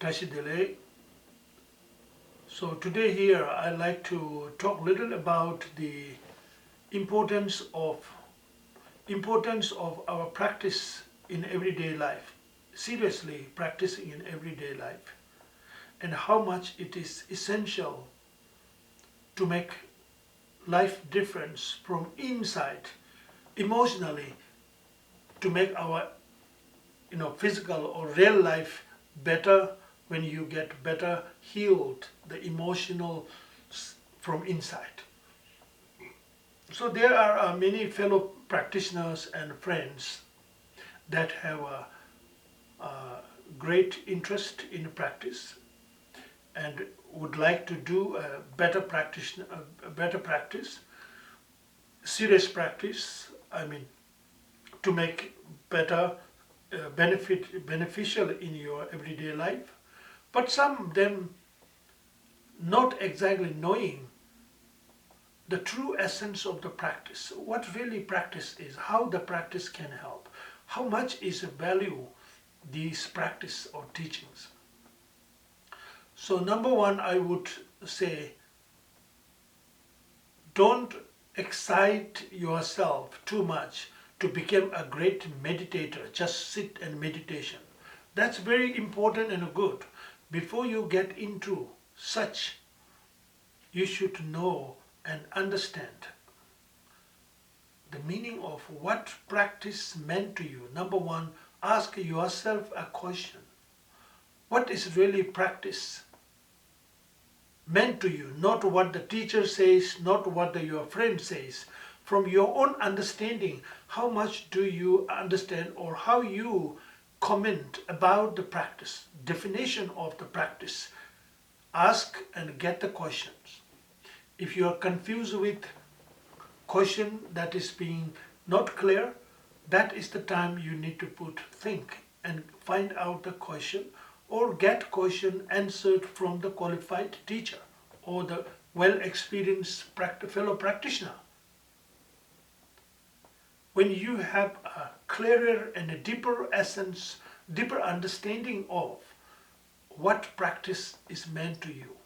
Tashidele. So today here I'd like to talk a little about the importance of our practice in everyday life, seriously practicing in everyday life, and how much it is essential to make life difference from inside, emotionally, to make our physical or real life better when you get better healed the emotional from inside. So there are many fellow practitioners and friends that have a great interest in practice and would like to do a better practice, serious practice. I mean, to make better beneficial in your everyday life. But some of them not exactly knowing the true essence of the practice, what really practice is, how the practice can help, how much is the value these practice or teachings. So number one, I would say, don't excite yourself too much to become a great meditator. Just sit and meditation. That's very important and good. Before you get into such, you should know and understand the meaning of what practice meant to you. Number one, ask yourself a question. What is really practice meant to you? Not what the teacher says, not what your friend says. From your own understanding, how much do you understand or how you comment about the practice, definition of the practice. Ask and get the questions. If you are confused with question that is being not clear, that is the time you need to think and find out the question or get question answered from the qualified teacher or the well-experienced fellow practitioner. When you have a clearer and a deeper essence, deeper understanding of what practice is meant to you,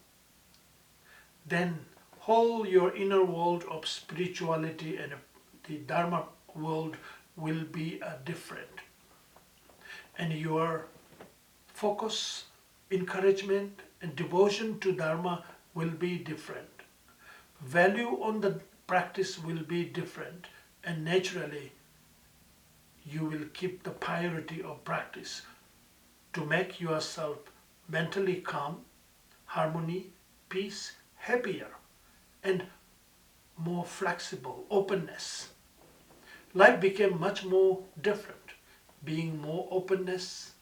then whole your inner world of spirituality and the Dharma world will be different. And your focus, encouragement and devotion to Dharma will be different. Value on the practice will be different, and naturally you will keep the priority of practice to make yourself mentally calm, harmony, peace, happier, and more flexible, openness. Life became much more different. Being more openness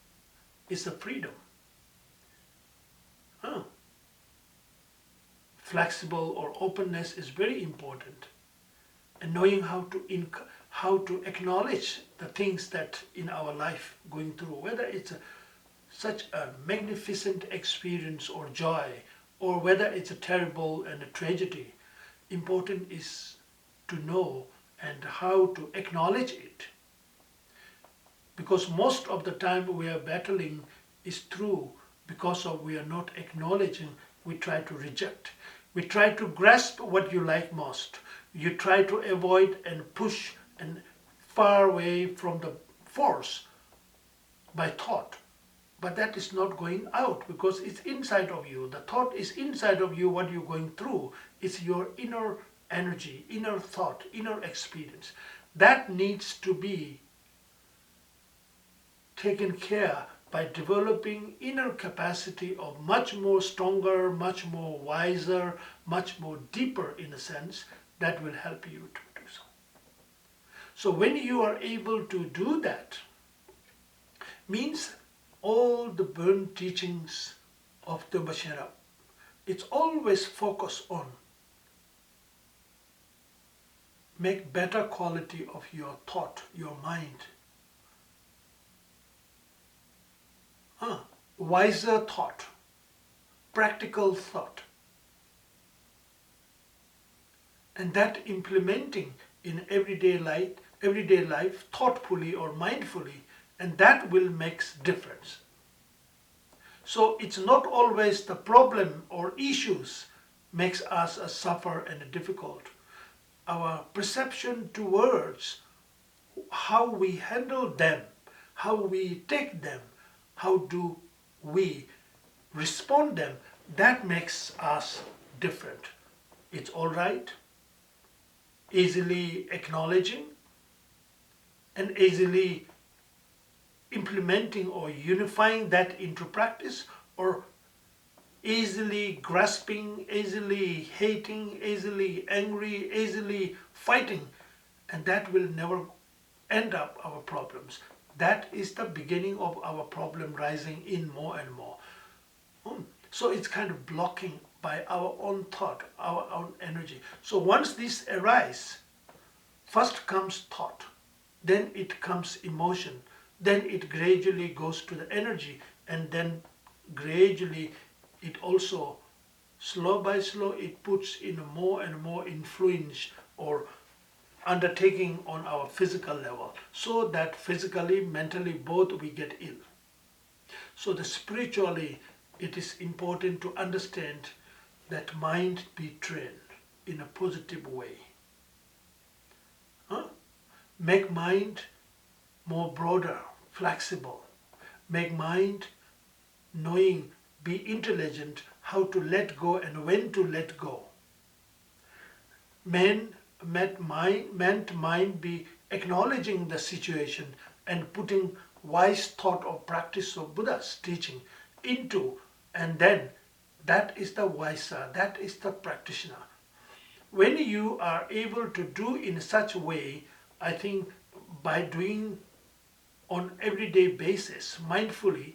is a freedom. Flexible or openness is very important. And knowing how to acknowledge the things that in our life going through, whether it's such a magnificent experience or joy, or whether it's a terrible and a tragedy, important is to know and how to acknowledge it. Because most of the time we are battling is through because of we are not acknowledging, we try to reject. We try to grasp what you like most. You try to avoid and push and far away from the force by thought. But that is not going out because it's inside of you. The thought is inside of you, what you're going through. It's your inner energy, inner thought, inner experience. That needs to be taken care by developing inner capacity of much more stronger, much more wiser, much more deeper in a sense that will help you to do so. So when you are able to do that, means all the burnt teachings of the Bashara, it's always focused on make better quality of your thought, your mind. Wiser thought, practical thought. And that implementing in everyday life thoughtfully or mindfully, and that will make difference. So it's not always the problem or issues makes us suffer and difficult. Our perception towards how we handle them, how we take them, how do we respond them, that makes us different. It's all right, easily acknowledging and easily implementing or unifying that into practice, or easily grasping, easily hating, easily angry, easily fighting, and that will never end up our problems. That is the beginning of our problem rising in more and more. So it's kind of blocking by our own thought, our own energy. So once this arises, first comes thought, then it comes emotion, then it gradually goes to the energy, and then gradually it also, slow by slow, it puts in more and more influence or undertaking on our physical level, so that physically, mentally, both we get ill. So the spiritually, it is important to understand that mind be trained in a positive way. Huh? Make mind more broader, flexible. Make mind knowing, be intelligent, how to let go and when to let go. Meant mind be acknowledging the situation and putting wise thought or practice of Buddha's teaching into, and then that is the Vaisa, that is the practitioner. When you are able to do in such a way, I think by doing on everyday basis mindfully,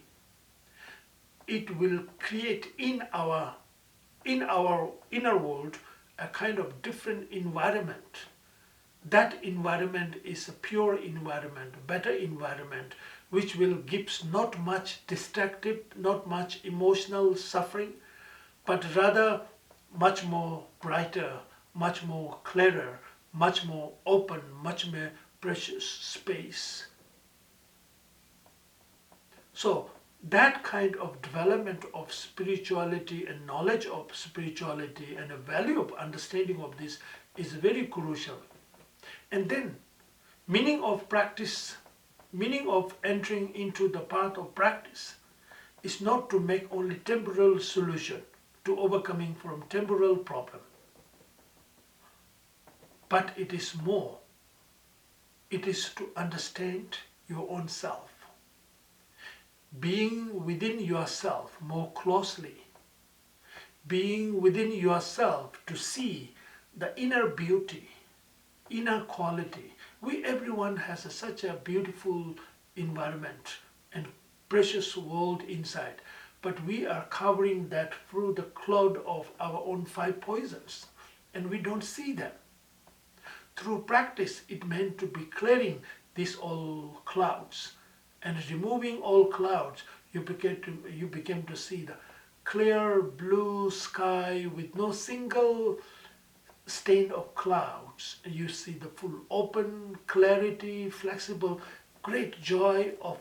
it will create in our inner world a kind of different environment. That environment is a pure environment, better environment, which will gives not much destructive, not much emotional suffering, but rather much more brighter, much more clearer, much more open, much more precious space. So that kind of development of spirituality and knowledge of spirituality and a value of understanding of this is very crucial. And then meaning of practice, meaning of entering into the path of practice is not to make only temporal solution to overcoming from temporal problem, but it is more. It is to understand your own self, being within yourself more closely, being within yourself to see the inner beauty, inner quality. Everyone has such a beautiful environment and precious world inside, but we are covering that through the cloud of our own five poisons, and we don't see them. Through practice, it meant to be clearing these all clouds and removing all clouds. You became to see the clear blue sky with no single stain of clouds. You see the full open, clarity, flexible, great joy of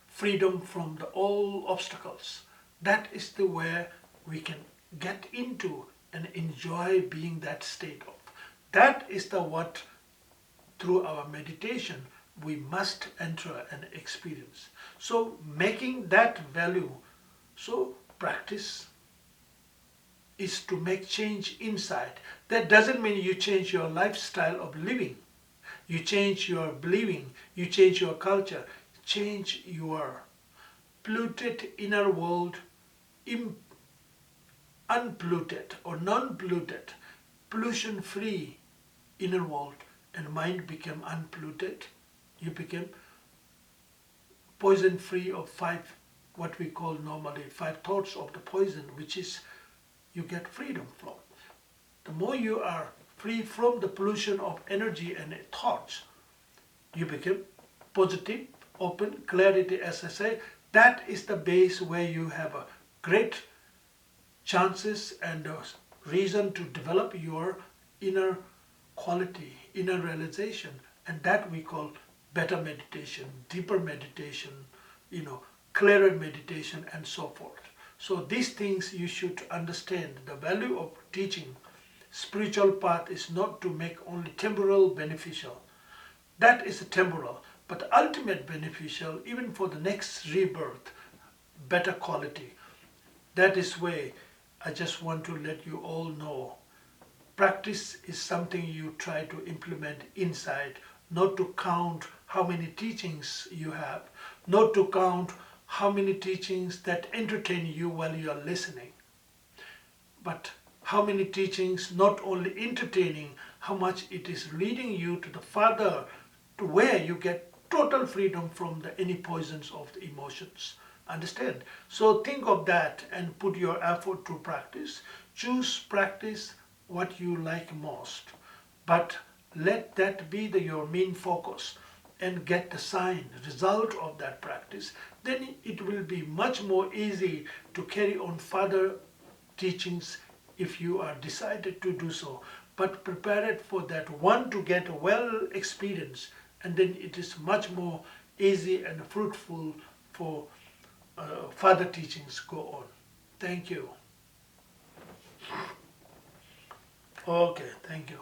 freedom from all obstacles. That is the way we can get into and enjoy being that state of. That is the what through our meditation we must enter and experience. So making that value, so practice is to make change inside. That doesn't mean you change your lifestyle of living. You change your believing, you change your culture, change your polluted inner world, unpolluted or non-polluted, pollution-free inner world, and mind became unpolluted. You became poison-free of five, what we call normally five thoughts of the poison, which is you get freedom from. The more you are free from the pollution of energy and thoughts, you become positive, open, clarity, as I say. That is the base where you have a great chances and a reason to develop your inner quality, inner realization, and that we call better meditation, deeper meditation, clearer meditation, and so forth. So these things you should understand. The value of teaching spiritual path is not to make only temporal beneficial. That is temporal, but ultimate beneficial even for the next rebirth, better quality. That is why I just want to let you all know. Practice is something you try to implement inside, not to count how many teachings you have, not to count how many teachings that entertain you while you are listening, but how many teachings not only entertaining, how much it is leading you to the further, to where you get total freedom from any poisons of the emotions. Understand? So think of that and put your effort to practice. Choose practice what you like most, but let that be your main focus and get the sign, result of that practice. Then it will be much more easy to carry on further teachings if you are decided to do so. But prepare it for that one to get a well experience, and then it is much more easy and fruitful for further teachings go on. Thank you. Okay, thank you.